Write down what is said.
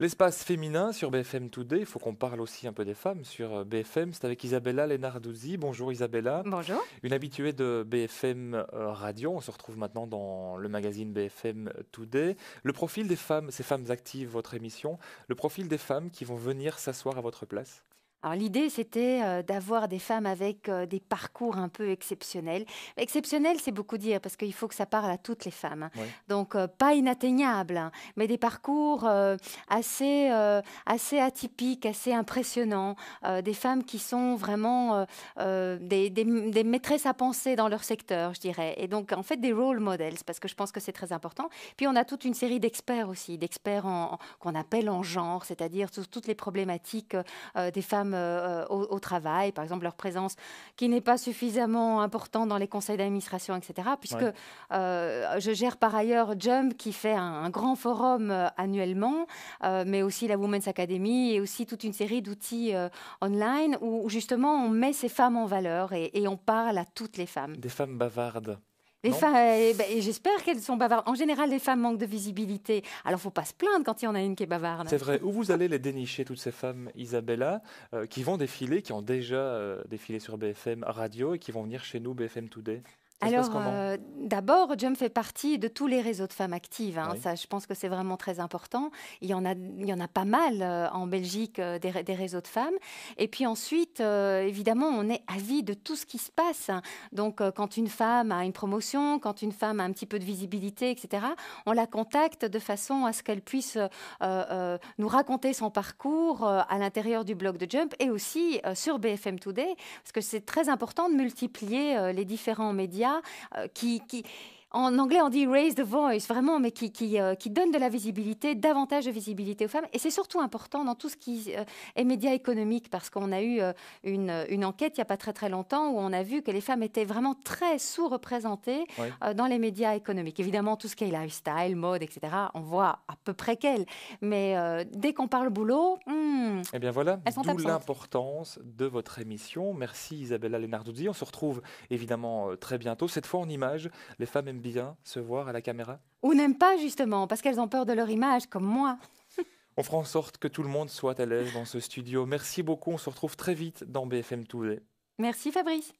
L'espace féminin sur BFM Today, il faut qu'on parle aussi un peu des femmes sur BFM. C'est avec Isabella Lenarduzzi. Bonjour Isabella, Bonjour. une habituée de BFM Radio. On se retrouve maintenant dans le magazine BFM Today. Le profil des femmes, ces femmes actives, votre émission, le profil des femmes qui vont venir s'asseoir à votre place. Alors l'idée, c'était d'avoir des femmes avec des parcours un peu exceptionnels. Exceptionnel, c'est beaucoup dire, parce qu'il faut que ça parle à toutes les femmes. Oui. Donc, pas inatteignables, hein, mais des parcours assez atypiques, assez impressionnants. Des femmes qui sont vraiment des maîtresses à penser dans leur secteur, je dirais. Et donc, en fait, des role models, parce que je pense que c'est très important. Puis, on a toute une série d'experts aussi, d'experts qu'on appelle en genre, c'est-à-dire sur toutes les problématiques des femmes au travail, par exemple leur présence qui n'est pas suffisamment importante dans les conseils d'administration, etc. Puisque Ouais. je gère par ailleurs Jump qui fait un grand forum annuellement, mais aussi la Women's Academy et aussi toute une série d'outils online où justement on met ces femmes en valeur et on parle à toutes les femmes. Des femmes bavardes, Les non? femmes, et j'espère qu'elles sont bavardes. En général, les femmes manquent de visibilité. Alors, faut pas se plaindre quand il y en a une qui est bavarde. C'est vrai. Où vous allez les dénicher, toutes ces femmes, Isabella, qui vont défiler, qui ont déjà défilé sur BFM Radio et qui vont venir chez nous, BFM Today? Ça se passe Alors, comment? d'abord, Jump fait partie de tous les réseaux de femmes actives, hein. Oui. Ça, je pense que c'est vraiment très important. Il y en a pas mal en Belgique, des réseaux de femmes. Et puis ensuite, évidemment, on est avis de tout ce qui se passe, hein. Donc, quand une femme a une promotion, quand une femme a un petit peu de visibilité, etc., on la contacte de façon à ce qu'elle puisse nous raconter son parcours à l'intérieur du blog de Jump et aussi sur BFM Today, parce que c'est très important de multiplier les différents médias en anglais, on dit raise the voice, vraiment, mais qui donne de la visibilité, davantage de visibilité aux femmes. Et c'est surtout important dans tout ce qui est médias économiques, parce qu'on a eu une enquête il n'y a pas très très longtemps où on a vu que les femmes étaient vraiment très sous-représentées Oui. dans les médias économiques. Évidemment, tout ce qui est lifestyle, mode, etc., on voit à peu près qu'elles. Mais dès qu'on parle boulot, Eh bien voilà, elles sont d'où absentes. l'importance de votre émission. Merci Isabella Lenarduzzi. On se retrouve évidemment très bientôt, cette fois en images. Les femmes aiment bien se voir à la caméra. Ou n'aiment pas, justement, parce qu'elles ont peur de leur image, comme moi. On fera en sorte que tout le monde soit à l'aise dans ce studio. Merci beaucoup, on se retrouve très vite dans BFM Today. Merci Fabrice.